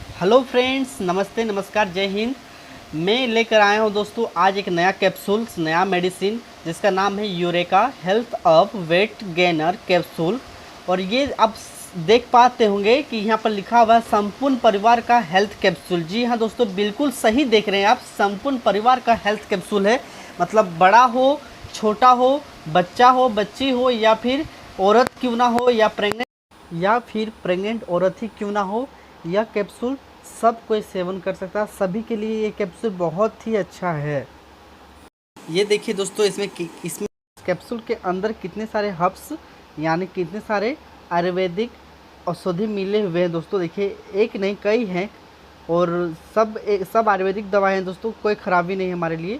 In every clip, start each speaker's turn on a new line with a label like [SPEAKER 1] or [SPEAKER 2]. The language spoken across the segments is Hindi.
[SPEAKER 1] हेलो फ्रेंड्स, नमस्ते, नमस्कार, जय हिंद। मैं लेकर आया हूं दोस्तों आज एक नया कैप्सूल्स, नया मेडिसिन जिसका नाम है eureka health up weight gainer capsule. और ये आप देख पाते होंगे कि यहाँ पर लिखा हुआ है संपूर्ण परिवार का हेल्थ कैप्सूल। जी हाँ दोस्तों, बिल्कुल सही देख रहे हैं आप, संपूर्ण परिवार का हेल्थ कैप्सूल है। मतलब बड़ा हो, छोटा हो, बच्चा हो, बच्ची हो, या फिर औरत क्यों ना हो, या फिर प्रेग्नेंट औरत ही क्यों ना हो, यह कैप्सूल सब कोई सेवन कर सकता है। सभी के लिए ये कैप्सूल बहुत ही अच्छा है। ये देखिए दोस्तों, इसमें कैप्सूल के अंदर कितने सारे हर्ब्स यानी कितने सारे आयुर्वेदिक औषधि मिले हुए हैं दोस्तों। देखिए, एक नहीं कई हैं, और सब आयुर्वेदिक दवाएं हैं दोस्तों, कोई खराबी नहीं है हमारे लिए।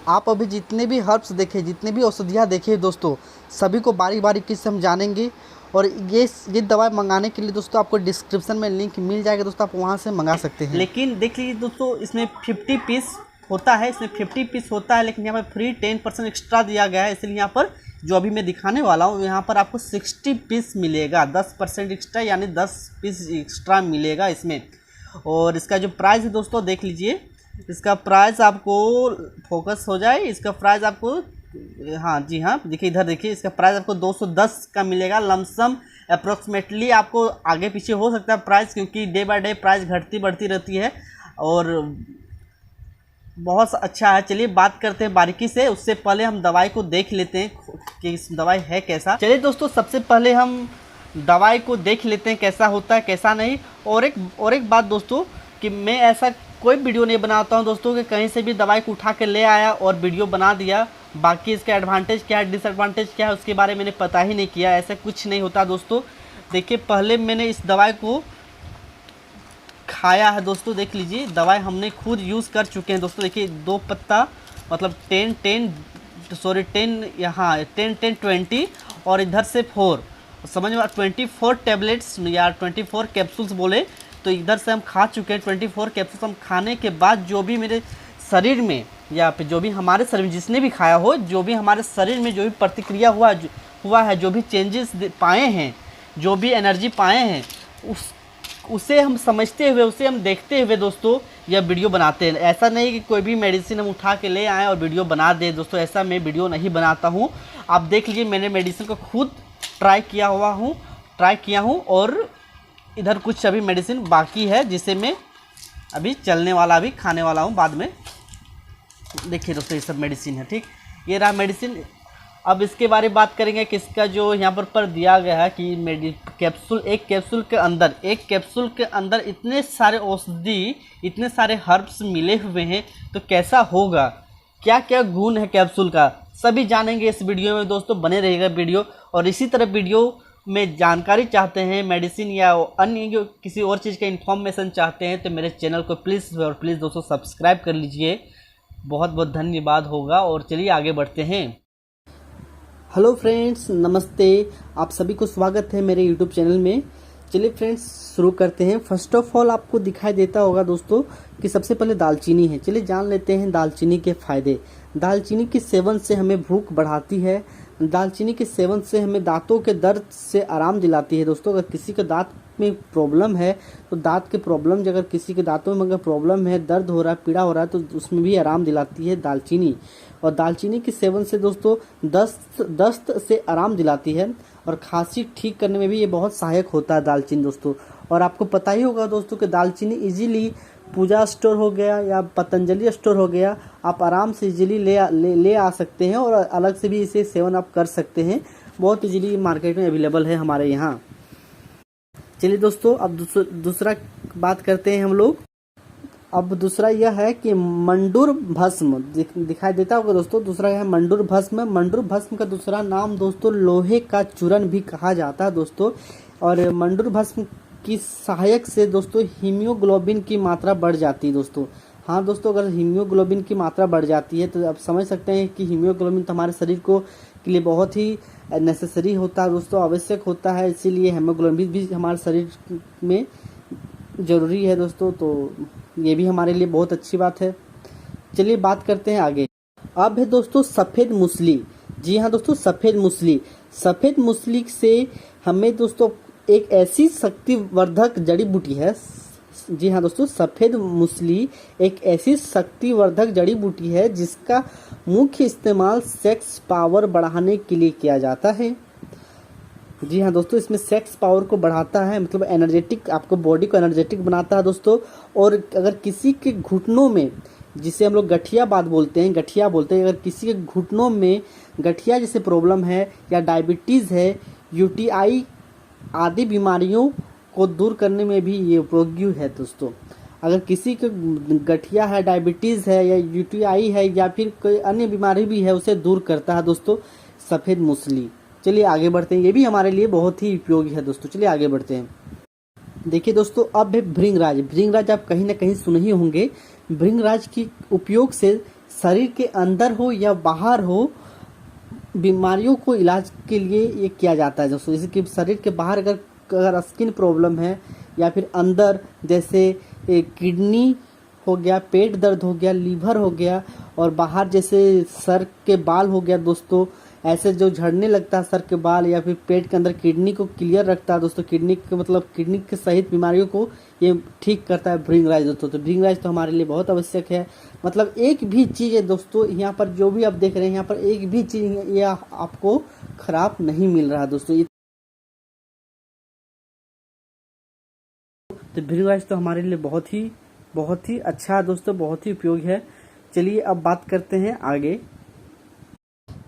[SPEAKER 1] आप अभी जितने भी हर्ब्स देखे, जितने भी औषधियाँ देखे दोस्तों, सभी को बारी बारीकी से हम जानेंगे। और ये दवाई मंगाने के लिए दोस्तों आपको डिस्क्रिप्शन में लिंक मिल जाएगा दोस्तों, आप वहाँ से मंगा सकते हैं। लेकिन देख लीजिए दोस्तों, इसमें 50 पीस होता है, लेकिन यहाँ पर फ्री 10% एक्स्ट्रा दिया गया है। इसलिए यहाँ पर जो अभी मैं दिखाने वाला हूँ, यहाँ पर आपको 60 पीस मिलेगा, 10% एक्स्ट्रा यानी 10 पीस एक्स्ट्रा मिलेगा इसमें। और इसका जो प्राइस है दोस्तों, देख लीजिए, इसका प्राइस आपको फोकस हो जाए, इसका प्राइस आपको, हाँ जी हाँ, देखिए इधर देखिए, इसका प्राइस आपको 210 का मिलेगा लमसम। अप्रोक्सीमेटली आपको आगे पीछे हो सकता है प्राइस, क्योंकि डे बाय डे प्राइस घटती बढ़ती रहती है, और बहुत अच्छा है। चलिए बात करते हैं बारीकी से, उससे पहले हम दवाई को देख लेते हैं कि इस दवाई है कैसा। चलिए दोस्तों, सबसे पहले हम दवाई को देख लेते हैं कैसा होता है कैसा नहीं। और एक बात दोस्तों, कि मैं ऐसा कोई वीडियो नहीं बनाता हूं दोस्तों कि कहीं से भी दवाई को उठा के ले आया और वीडियो बना दिया, बाकी इसका एडवांटेज क्या है, डिसएडवांटेज क्या है, उसके बारे में मैंने पता ही नहीं किया। ऐसा कुछ नहीं होता दोस्तों। देखिए, पहले मैंने इस दवाई को खाया है दोस्तों, देख लीजिए, दवाई हमने खुद यूज़ कर चुके हैं दोस्तों। देखिए, 2 पत्ता, मतलब 10 यहाँ 10 और इधर से 4, समझ में 24 टैबलेट्स या 24 कैप्सूल्स बोले तो इधर से हम खा चुके हैं। 24 कैप्सूल्स हम खाने के बाद जो भी मेरे शरीर में, या फिर जो भी हमारे शरीर में, जिसने भी खाया हो, जो भी हमारे शरीर में जो भी प्रतिक्रिया हुआ है, जो भी चेंजेस पाए हैं, जो भी एनर्जी पाए हैं, उसे हम समझते हुए, उसे हम देखते हुए दोस्तों यह वीडियो बनाते हैं। ऐसा नहीं कि कोई भी मेडिसिन हम उठा के ले आएँ और वीडियो बना दें दोस्तों, ऐसा मैं वीडियो नहीं बनाता हूँ। आप देख लीजिए, मैंने मेडिसिन को खुद ट्राई किया हूँ, और इधर कुछ अभी मेडिसिन बाकी है जिसे मैं अभी चलने वाला, अभी खाने वाला हूँ बाद में। देखिए दोस्तों, ये सब मेडिसिन है, ठीक, ये रहा मेडिसिन। अब इसके बारे में बात करेंगे कि इसका जो यहाँ पर दिया गया है कि एक कैप्सूल के अंदर इतने सारे औषधि, इतने सारे हर्ब्स मिले हुए हैं, तो कैसा होगा, क्या क्या गुण है कैप्सूल का, सभी जानेंगे इस वीडियो में दोस्तों। बने रहेगा वीडियो। और इसी तरह वीडियो में जानकारी चाहते हैं, मेडिसिन या अन्य किसी और चीज़ का इन्फॉर्मेशन चाहते हैं, तो मेरे चैनल को प्लीज़ दोस्तों सब्सक्राइब कर लीजिए, बहुत बहुत धन्यवाद होगा। और चलिए आगे बढ़ते हैं। हेलो फ्रेंड्स, नमस्ते, आप सभी को स्वागत है मेरे यूट्यूब चैनल में। चलिए फ्रेंड्स, शुरू करते हैं। फर्स्ट ऑफ ऑल आपको दिखाई देता होगा दोस्तों कि सबसे पहले दालचीनी है। चलिए जान लेते हैं दालचीनी के फ़ायदे। दालचीनी के सेवन से हमें भूख बढ़ाती है। दालचीनी के सेवन से हमें दांतों के दर्द से आराम दिलाती है दोस्तों। अगर किसी के दांत में प्रॉब्लम है, तो दांत के प्रॉब्लम, अगर किसी के दांतों में अगर प्रॉब्लम है, दर्द हो रहा है, पीड़ा हो रहा है, तो उसमें भी आराम दिलाती है दालचीनी। और दालचीनी के सेवन से दोस्तों दस्त से आराम दिलाती है, और खांसी ठीक करने में भी ये बहुत सहायक होता है दालचीनी दोस्तों। और आपको पता ही होगा दोस्तों कि दालचीनी इजीली पूजा स्टोर हो गया या पतंजलि स्टोर हो गया, आप आराम से इजीली ले आ सकते हैं, और अलग से भी इसे सेवन आप कर सकते हैं। बहुत इजीली मार्केट में अवेलेबल है हमारे यहाँ। चलिए दोस्तों, अब दूसरा बात करते हैं हम लोग। अब दूसरा यह है कि मंडूर भस्म दिखाई देता होगा दोस्तों। दूसरा है मंडूर भस्म। मंडूर भस्म का दूसरा नाम दोस्तों लोहे का चूर्ण भी कहा जाता है दोस्तों। और मंडूर भस्म की सहायक से दोस्तों हीमोग्लोबिन की मात्रा बढ़ जाती है दोस्तों। हाँ दोस्तों, अगर हीमोग्लोबिन की मात्रा बढ़ जाती है तो आप समझ सकते हैं कि हीमोग्लोबिन तो हमारे शरीर के लिए बहुत ही नेसेसरी होता है दोस्तों, आवश्यक होता है। इसीलिए हीमोग्लोबिन भी हमारे शरीर में ज़रूरी है दोस्तों, तो ये भी हमारे लिए बहुत अच्छी बात है। चलिए बात करते हैं आगे। अब है दोस्तों सफ़ेद मूसली। जी हाँ दोस्तों, सफ़ेद मूसली से हमें दोस्तों एक ऐसी शक्तिवर्धक जड़ी बूटी है, जी हाँ दोस्तों, सफ़ेद मूसली एक ऐसी शक्तिवर्धक जड़ी बूटी है जिसका मुख्य इस्तेमाल सेक्स पावर बढ़ाने के लिए किया जाता है। जी हाँ दोस्तों, इसमें सेक्स पावर को बढ़ाता है, मतलब एनर्जेटिक, आपको बॉडी को एनर्जेटिक बनाता है दोस्तों। और अगर किसी के घुटनों में, जिसे हम लोग गठिया बात बोलते हैं, गठिया बोलते हैं, अगर किसी के घुटनों में गठिया जैसे प्रॉब्लम है या डायबिटीज़ है, यूटीआई आदि बीमारियों को दूर करने में भी ये उपयोगी है दोस्तों। अगर किसी को गठिया है, डायबिटीज़ है या यूटीआई है या फिर कोई अन्य बीमारी भी है, उसे दूर करता है दोस्तों सफ़ेद मूसली। चलिए आगे बढ़ते हैं, ये भी हमारे लिए बहुत ही उपयोगी है दोस्तों। चलिए आगे बढ़ते हैं। देखिए दोस्तों, अब है भृंगराज। भृंगराज आप कहीं ना कहीं सुने ही होंगे। भृंगराज की उपयोग से शरीर के अंदर हो या बाहर हो बीमारियों को इलाज के लिए ये किया जाता है दोस्तों। जैसे कि शरीर के बाहर अगर स्किन प्रॉब्लम है या फिर अंदर जैसे किडनी हो गया, पेट दर्द हो गया, लीवर हो गया, और बाहर जैसे सर के बाल हो गया दोस्तों, ऐसे जो झड़ने लगता है सर के बाल, या फिर पेट के अंदर किडनी को क्लियर रखता है दोस्तों। किडनी के मतलब किडनी के सहित बीमारियों को ये ठीक करता है भृंगराज दोस्तों। तो भृंगराज तो हमारे लिए बहुत आवश्यक है। मतलब एक भी चीज़ है दोस्तों, यहाँ पर जो भी आप देख रहे हैं, यहाँ पर एक भी चीज़ ये आपको खराब नहीं मिल रहा दोस्तों। तो भृंगराज तो हमारे लिए बहुत ही अच्छा है दोस्तों, बहुत ही उपयोगी है। चलिए अब बात करते हैं आगे।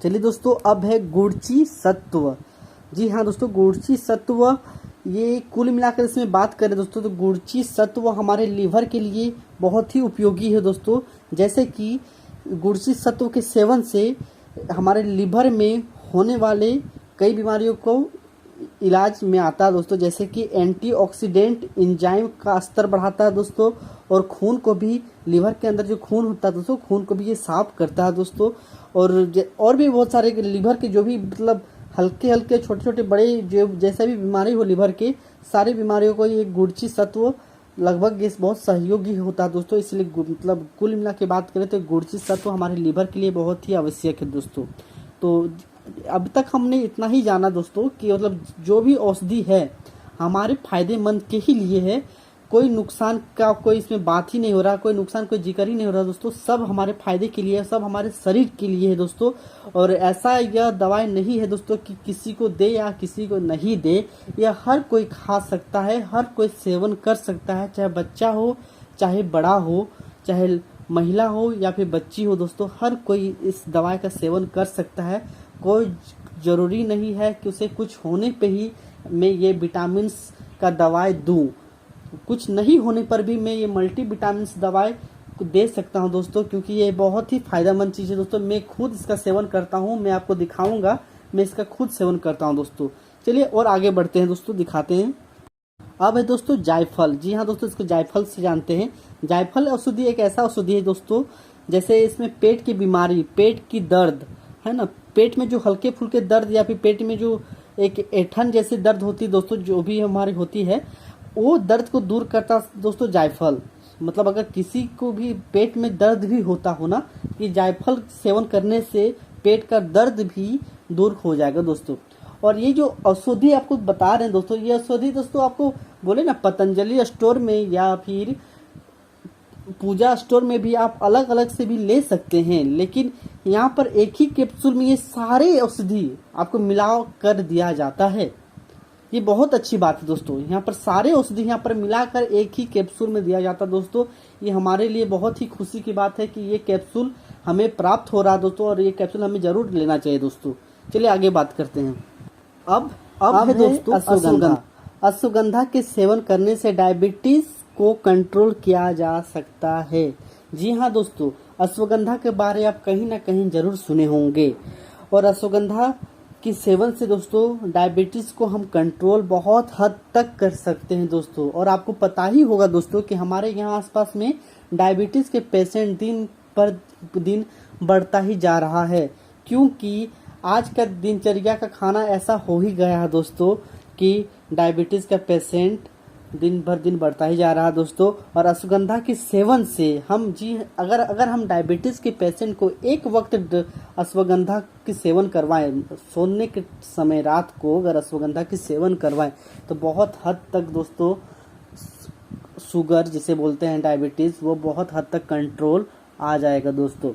[SPEAKER 1] चलिए दोस्तों, अब है गुड़ची सत्व। जी हाँ दोस्तों, गुड़ची सत्व, ये कुल मिलाकर इसमें बात करें दोस्तों तो गुड़ची सत्व हमारे लीवर के लिए बहुत ही उपयोगी है दोस्तों। जैसे कि गुड़ची सत्व के सेवन से हमारे लीवर में होने वाले कई बीमारियों को इलाज में आता है दोस्तों। जैसे कि एंटीऑक्सीडेंट एंजाइम का स्तर बढ़ाता है दोस्तों, और खून को भी, लीवर के अंदर जो खून होता है दोस्तों, खून को भी ये साफ करता है दोस्तों। और भी बहुत सारे लीवर के जो भी मतलब हल्के छोटे छोटे बड़े जो जैसे भी बीमारी हो लीवर के, सारी बीमारियों को ये गुड़ची सत्व लगभग ये बहुत सहयोगी होता है दोस्तों। इसलिए मतलब कुल मिला के बात करें तो गुड़ची सत्व हमारे लीवर के लिए बहुत ही आवश्यक है दोस्तों। तो अब तक हमने इतना ही जाना दोस्तों कि मतलब जो भी औषधि है हमारे फायदेमंद के ही लिए है, कोई नुकसान का कोई इसमें बात ही नहीं हो रहा, कोई नुकसान कोई जिक्र ही नहीं हो रहा दोस्तों। सब हमारे फायदे के लिए है, सब हमारे शरीर के लिए है दोस्तों। और ऐसा यह दवाई नहीं है दोस्तों कि किसी को दे या किसी को नहीं दे, यह हर कोई खा सकता है, हर कोई सेवन कर सकता है, चाहे बच्चा हो, चाहे बड़ा हो, चाहे महिला हो या फिर बच्ची हो दोस्तों, हर कोई इस दवाई का सेवन कर सकता है। कोई ज़रूरी नहीं है कि उसे कुछ होने पे ही मैं ये विटामिन का दवाई दूं, कुछ नहीं होने पर भी मैं ये मल्टी विटामिन दवाई दे सकता हूं दोस्तों, क्योंकि ये बहुत ही फायदेमंद चीज़ है दोस्तों। मैं खुद इसका सेवन करता हूं, मैं आपको दिखाऊंगा, मैं इसका खुद सेवन करता हूं दोस्तों। चलिए और आगे बढ़ते हैं दोस्तों, दिखाते हैं। अब है दोस्तों जायफल। जी हाँ दोस्तों, इसको जायफल से जानते हैं। जायफल औषधि एक ऐसा औषधि है दोस्तों, जैसे इसमें पेट की बीमारी, पेट की दर्द है ना, पेट में जो हल्के फुल्के दर्द या फिर पेट में जो एक ऐंठन जैसी दर्द होती है दोस्तों, जो भी हमारी होती है, वो दर्द को दूर करता दोस्तों जायफल। मतलब अगर किसी को भी पेट में दर्द भी होता हो ना, कि जायफल सेवन करने से पेट का दर्द भी दूर हो जाएगा दोस्तों। और ये जो औषधि आपको बता रहे हैं दोस्तों, ये औषधि दोस्तों आपको बोले ना पतंजलि स्टोर में या फिर पूजा स्टोर में भी आप अलग अलग से भी ले सकते हैं, लेकिन यहाँ पर एक ही कैप्सूल में ये सारे औषधि आपको मिला कर दिया जाता है। ये बहुत अच्छी बात है दोस्तों, यहाँ पर सारे औषधि यहाँ पर मिलाकर एक ही कैप्सूल में दिया जाता है दोस्तों। ये हमारे लिए बहुत ही खुशी की बात है कि ये कैप्सूल हमें प्राप्त हो रहा है दोस्तों, और ये कैप्सूल हमें जरूर लेना चाहिए दोस्तों। चलिए आगे बात करते हैं। अब है दोस्तों अश्वगंधा। अश्वगंधा के सेवन करने से डायबिटीज को कंट्रोल किया जा सकता है। जी हाँ दोस्तों, अश्वगंधा के बारे आप कहीं ना कहीं जरूर सुने होंगे, और अश्वगंधा के सेवन से दोस्तों डायबिटीज को हम कंट्रोल बहुत हद तक कर सकते हैं दोस्तों। और आपको पता ही होगा दोस्तों कि हमारे यहाँ आसपास में डायबिटीज के पेशेंट दिन पर दिन बढ़ता ही जा रहा है, क्योंकि आज का दिनचर्या का खाना ऐसा हो ही गया है दोस्तों कि डायबिटीज का पेशेंट दिन भर दिन बढ़ता ही जा रहा है दोस्तों। और अश्वगंधा के सेवन से हम अगर हम डायबिटीज के पेशेंट को एक वक्त अश्वगंधा के सेवन करवाएं, सोने के समय रात को अगर अश्वगंधा के सेवन करवाएं, तो बहुत हद तक दोस्तों शुगर जिसे बोलते हैं डायबिटीज़, वो बहुत हद तक कंट्रोल आ जाएगा दोस्तों।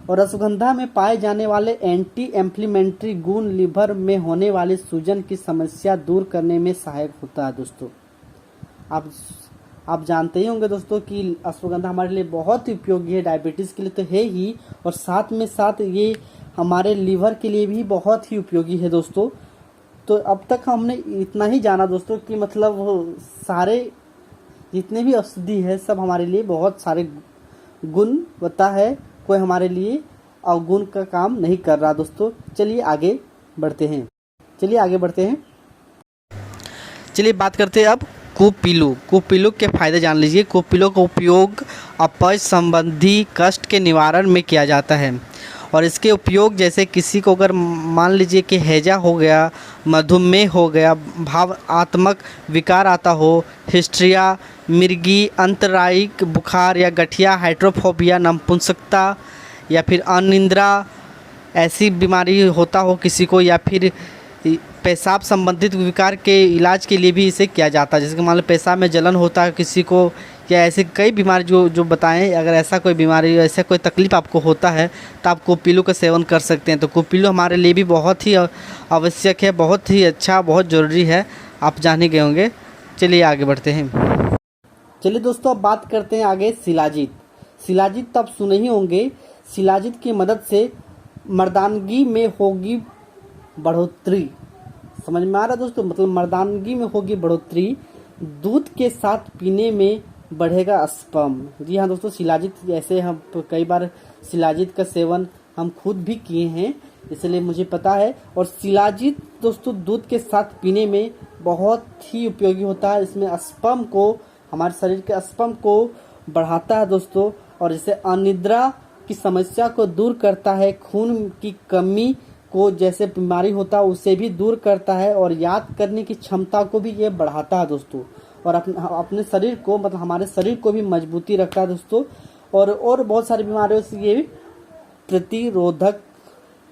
[SPEAKER 1] और अश्वगंधा में पाए जाने वाले एंटी एम्फ्लेमेटरी गुण लीवर में होने वाली सूजन की समस्या दूर करने में सहायक होता है दोस्तों। आप जानते ही होंगे दोस्तों कि अश्वगंधा हमारे लिए बहुत ही उपयोगी है, डायबिटीज़ के लिए तो है ही, और साथ में साथ ये हमारे लीवर के लिए भी बहुत ही उपयोगी है दोस्तों। तो अब तक हमने इतना ही जाना दोस्तों कि मतलब सारे जितने भी औषधि है सब हमारे लिए बहुत सारे गुण बता है, कोई हमारे लिए अवगुण का काम नहीं कर रहा दोस्तों। चलिए आगे बढ़ते हैं। चलिए बात करते हैं अब कुपीलू के फायदे जान लीजिए। कुपीलू का उपयोग अपच संबंधी कष्ट के निवारण में किया जाता है, और इसके उपयोग जैसे किसी को अगर मान लीजिए कि हैजा हो गया, मधुमेह हो गया, भावात्मक विकार आता हो, हिस्ट्रिया, मिर्गी, अंतरायिक बुखार या गठिया, हाइड्रोफोबिया, नपुंसकता या फिर अनिद्रा, ऐसी बीमारी होता हो किसी को, या फिर पेशाब संबंधित विकार के इलाज के लिए भी इसे किया जाता है। जैसे कि मान लो पेशाब में जलन होता है किसी को, या ऐसे कई बीमारी जो बताएं, अगर ऐसा कोई बीमारी, ऐसा कोई तकलीफ़ आपको होता है तो आप कुपीलू का सेवन कर सकते हैं। तो कुपीलू हमारे लिए भी बहुत ही आवश्यक है, बहुत ही अच्छा, बहुत ज़रूरी है, आप जान ही गए होंगे। चलिए आगे बढ़ते हैं। चलिए दोस्तों अब बात करते हैं आगे शिलाजीत तो आप सुने ही होंगे। शिलाजीत की मदद से मर्दानगी में होगी बढ़ोतरी। समझ में आ रहा है दोस्तों, मतलब मर्दानगी में होगी बढ़ोतरी, दूध के साथ पीने में बढ़ेगा स्पर्म। जी हाँ दोस्तों, शिलाजीत ऐसे हम कई बार शिलाजीत का सेवन हम खुद भी किए हैं, इसलिए मुझे पता है। और शिलाजीत दोस्तों दूध के साथ पीने में बहुत ही उपयोगी होता है। इसमें स्पर्म को, हमारे शरीर के स्पर्म को बढ़ाता है दोस्तों, और इससे अनिद्रा की समस्या को दूर करता है, खून की कमी को जैसे बीमारी होता है उसे भी दूर करता है, और याद करने की क्षमता को भी ये बढ़ाता है दोस्तों, और अपने शरीर को, मतलब हमारे शरीर को भी मजबूती रखता है दोस्तों, और बहुत सारी बीमारियों से ये प्रतिरोधक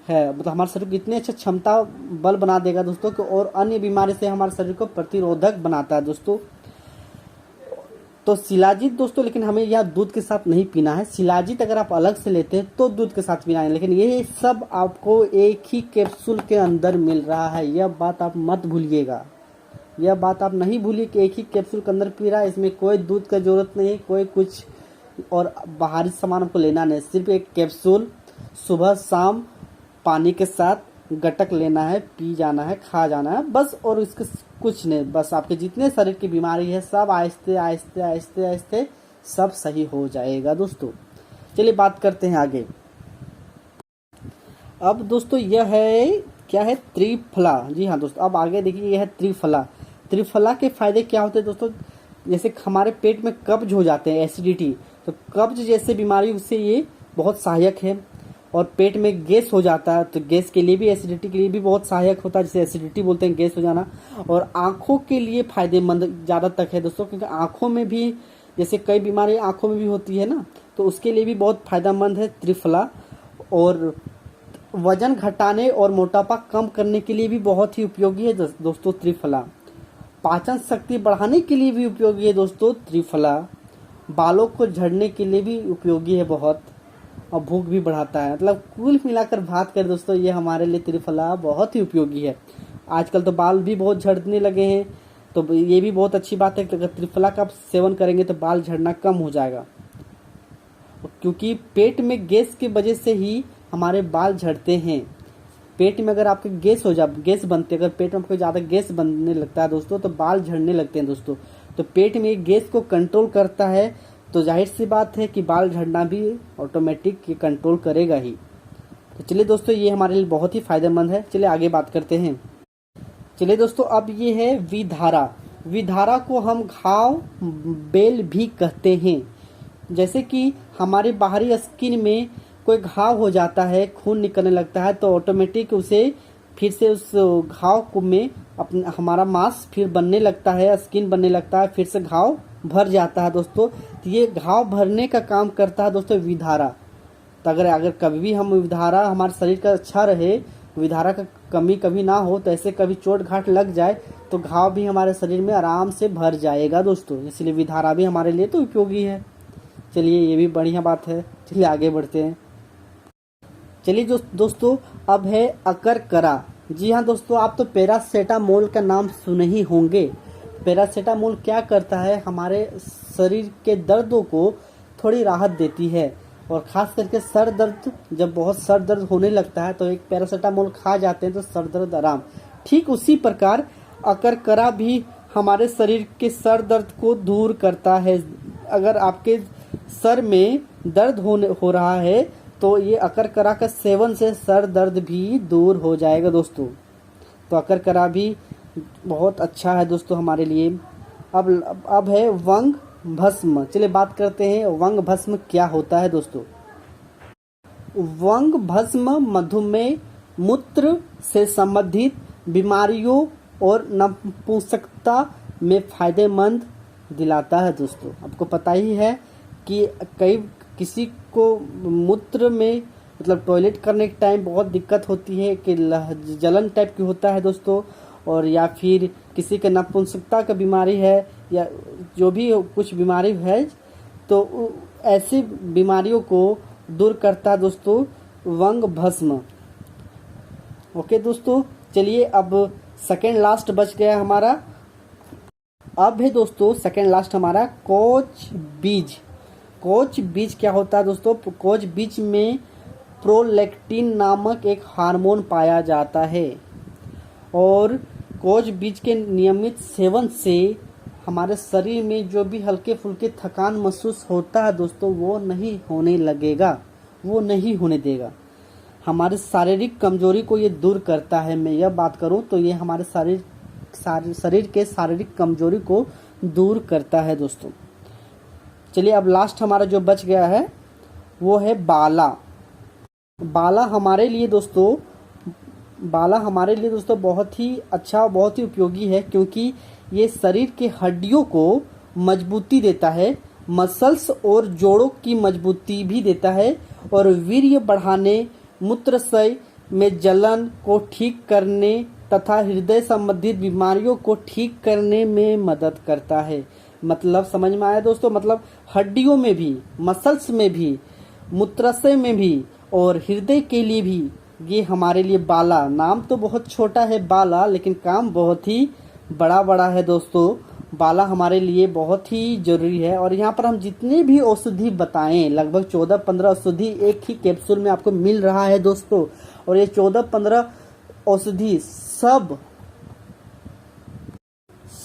[SPEAKER 1] है। मतलब हमारे शरीर को इतनी अच्छा क्षमता बल बना देगा दोस्तों कि और अन्य बीमारी से हमारे शरीर को प्रतिरोधक बनाता है दोस्तों। तो शिलाजीत दोस्तों, लेकिन हमें यह दूध के साथ नहीं पीना है। शिलाजीत अगर आप अलग से लेते हैं तो दूध के साथ पीना है, लेकिन ये सब आपको एक ही कैप्सूल के अंदर मिल रहा है, यह बात आप मत भूलिएगा। यह बात आप नहीं भूलिए कि एक ही कैप्सूल के अंदर पी रहा है, इसमें कोई दूध का जरूरत नहीं, कोई कुछ और बाहरी सामान आपको लेना नहीं, सिर्फ एक कैप्सूल सुबह शाम पानी के साथ गटक लेना है, पी जाना है, खा जाना है बस, और इसके कुछ नहीं। बस आपके जितने शरीर की बीमारी है सब आहिस्ते आहिस्ते आहिस्ते आहिस्ते सब सही हो जाएगा दोस्तों। चलिए बात करते हैं आगे। अब दोस्तों यह है क्या है, त्रिफला। जी हाँ दोस्तों, अब आगे देखिए यह है त्रिफला के फायदे क्या होते हैं दोस्तों। जैसे हमारे पेट में कब्ज हो जाते हैं, एसिडिटी, तो कब्ज जैसे बीमारी से ये बहुत सहायक है। और पेट में गैस हो जाता है तो गैस के लिए भी, एसिडिटी के लिए भी बहुत सहायक होता है, जिसे एसिडिटी बोलते हैं, गैस हो जाना। और आँखों के लिए फायदेमंद ज़्यादा तक है दोस्तों, क्योंकि आँखों में भी जैसे कई बीमारी आँखों में भी होती है ना, तो उसके लिए भी बहुत फायदेमंद है त्रिफला। और वजन घटाने और मोटापा कम करने के लिए भी बहुत ही उपयोगी है दोस्तों त्रिफला। पाचन शक्ति बढ़ाने के लिए भी उपयोगी है दोस्तों त्रिफला। बालों को झड़ने के लिए भी उपयोगी है बहुत, और भूख भी बढ़ाता है। मतलब कुल मिलाकर बात करें दोस्तों, ये हमारे लिए त्रिफला बहुत ही उपयोगी है। आजकल तो बाल भी बहुत झड़ने लगे हैं, तो ये भी बहुत अच्छी बात है कि अगर त्रिफला का सेवन करेंगे तो बाल झड़ना कम हो जाएगा, क्योंकि पेट में गैस की वजह से ही हमारे बाल झड़ते हैं। पेट में अगर आपके गैस बनते, अगर पेट में आपको ज़्यादा गैस बनने लगता है दोस्तों तो बाल झड़ने लगते हैं दोस्तों। तो पेट में गैस को कंट्रोल करता है, तो जाहिर सी बात है कि बाल झड़ना भी ऑटोमेटिक कंट्रोल करेगा ही। तो चलिए दोस्तों, ये हमारे लिए बहुत ही फायदेमंद है। चलिए आगे बात करते हैं। चलिए दोस्तों, अब ये है विधारा को हम घाव बेल भी कहते हैं। जैसे कि हमारे बाहरी स्किन में कोई घाव हो जाता है, खून निकलने लगता है, तो ऑटोमेटिक उसे फिर से उस घाव को में हमारा मांस फिर बनने लगता है, स्किन बनने लगता है, फिर से घाव भर जाता है दोस्तों। तो ये घाव भरने का काम करता है दोस्तों विधारा। तो अगर कभी भी हम विधारा, हमारे शरीर का अच्छा रहे, विधारा का कमी कभी ना हो, तो ऐसे कभी चोट घाट लग जाए तो घाव भी हमारे शरीर में आराम से भर जाएगा दोस्तों। इसलिए विधारा भी हमारे लिए तो उपयोगी है। चलिए ये भी बढ़िया बात है। चलिए आगे बढ़ते हैं। चलिए दोस्तों अब है अकरकरा। जी हाँ दोस्तों, आप तो पैरासेटामोल का नाम सुने ही होंगे। पैरासेटामोल क्या करता है, हमारे शरीर के दर्दों को थोड़ी राहत देती है, और ख़ास करके सर दर्द, जब बहुत सर दर्द होने लगता है तो एक पैरासेटामोल खा जाते हैं तो सर दर्द आराम। ठीक उसी प्रकार अकरकरा भी हमारे शरीर के सर दर्द को दूर करता है। अगर आपके सर में दर्द हो रहा है तो ये अकरकरा का सेवन से सर दर्द भी दूर हो जाएगा दोस्तों। तो अकरकरा भी बहुत अच्छा है दोस्तों हमारे लिए। अब है वंग भस्म। चलिए बात करते हैं वंग भस्म क्या होता है दोस्तों। वंग भस्म मधुमेह, मूत्र से संबंधित बीमारियों और नपुंसकता में फायदेमंद दिलाता है दोस्तों। आपको पता ही है कि किसी को मूत्र में मतलब टॉयलेट करने के टाइम बहुत दिक्कत होती है कि जलन टाइप की होता है दोस्तों, और या फिर किसी के नपुंसकता का बीमारी है या जो भी कुछ बीमारी है, तो ऐसी बीमारियों को दूर करता है दोस्तों वंग भस्म। ओके दोस्तों, चलिए अब सेकेंड लास्ट बच गया हमारा। अब है दोस्तों सेकेंड लास्ट हमारा कोच बीज। कोच बीज क्या होता है दोस्तों। कोच बीज में प्रोलैक्टिन नामक एक हार्मोन पाया जाता है, और कोच बीज के नियमित सेवन से हमारे शरीर में जो भी हल्के फुल्के थकान महसूस होता है दोस्तों वो नहीं होने लगेगा, वो नहीं होने देगा। हमारे शारीरिक कमजोरी को ये दूर करता है। मैं यह बात करूं तो ये हमारे शरीर के शारीरिक कमजोरी को दूर करता है दोस्तों। चलिए अब लास्ट हमारा जो बच गया है वो है बाला। बाला हमारे लिए दोस्तों बहुत ही अच्छा, बहुत ही उपयोगी है, क्योंकि ये शरीर के हड्डियों को मजबूती देता है, मसल्स और जोड़ों की मजबूती भी देता है, और वीर्य बढ़ाने, मूत्राशय में जलन को ठीक करने तथा हृदय संबंधित बीमारियों को ठीक करने में मदद करता है। मतलब समझ में आया दोस्तों। मतलब हड्डियों में भी, मसल्स में भी, मूत्राशय में भी और हृदय के लिए भी ये हमारे लिए बाला। नाम तो बहुत छोटा है बाला, लेकिन काम बहुत ही बड़ा है दोस्तों। बाला हमारे लिए बहुत ही जरूरी है। और यहाँ पर हम जितने भी औषधि बताएं, लगभग 14-15 औषधि एक ही कैप्सूल में आपको मिल रहा है दोस्तों। और ये 14-15 औषधि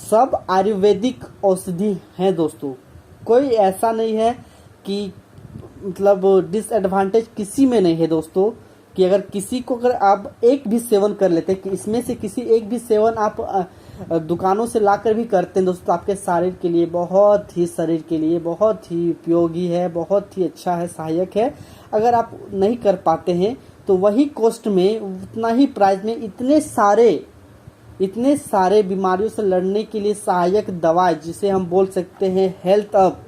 [SPEAKER 1] सब आयुर्वेदिक औषधि हैं दोस्तों। कोई ऐसा नहीं है कि मतलब डिसएडवांटेज किसी में नहीं है दोस्तों, कि अगर किसी को अगर आप एक भी सेवन कर लेते हैं, कि इसमें से किसी एक भी सेवन आप दुकानों से लाकर भी करते हैं दोस्तों, आपके शरीर के लिए बहुत ही उपयोगी है, बहुत ही अच्छा है, सहायक है। अगर आप नहीं कर पाते हैं तो वही कॉस्ट में, उतना ही प्राइस में इतने सारे बीमारियों से लड़ने के लिए सहायक दवाई, जिसे हम बोल सकते हैं हेल्थ अप।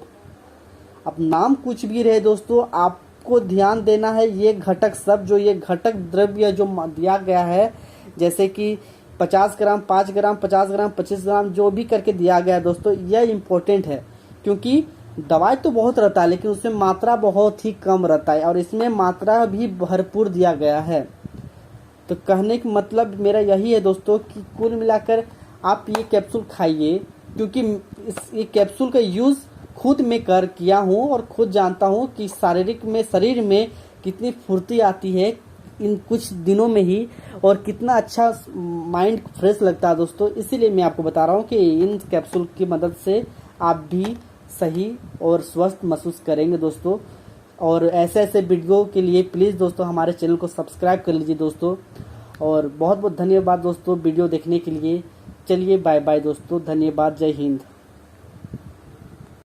[SPEAKER 1] अब नाम कुछ भी रहे दोस्तों, आपको ध्यान देना है ये घटक सब, जो ये घटक द्रव्य जो दिया गया है, जैसे कि 50 ग्राम, 5 ग्राम, 50 ग्राम, 25 ग्राम, जो भी करके दिया गया है दोस्तों, यह इम्पोर्टेंट है। क्योंकि दवाई तो बहुत रहता है लेकिन उसमें मात्रा बहुत ही कम रहता है, और इसमें मात्रा भी भरपूर दिया गया है। तो कहने का मतलब मेरा यही है दोस्तों कि कुल मिलाकर आप ये कैप्सूल खाइए, क्योंकि ये कैप्सूल का यूज़ खुद मैं किया हूँ और खुद जानता हूँ कि शरीर में कितनी फुर्ती आती है इन कुछ दिनों में ही, और कितना अच्छा माइंड फ्रेश लगता है दोस्तों। इसीलिए मैं आपको बता रहा हूँ कि इन कैप्सूल की मदद से आप भी सही और स्वस्थ महसूस करेंगे दोस्तों। और ऐसे वीडियो के लिए प्लीज़ दोस्तों हमारे चैनल को सब्सक्राइब कर लीजिए दोस्तों। और बहुत बहुत धन्यवाद दोस्तों वीडियो देखने के लिए। चलिए बाय बाय दोस्तों, धन्यवाद, जय हिंद।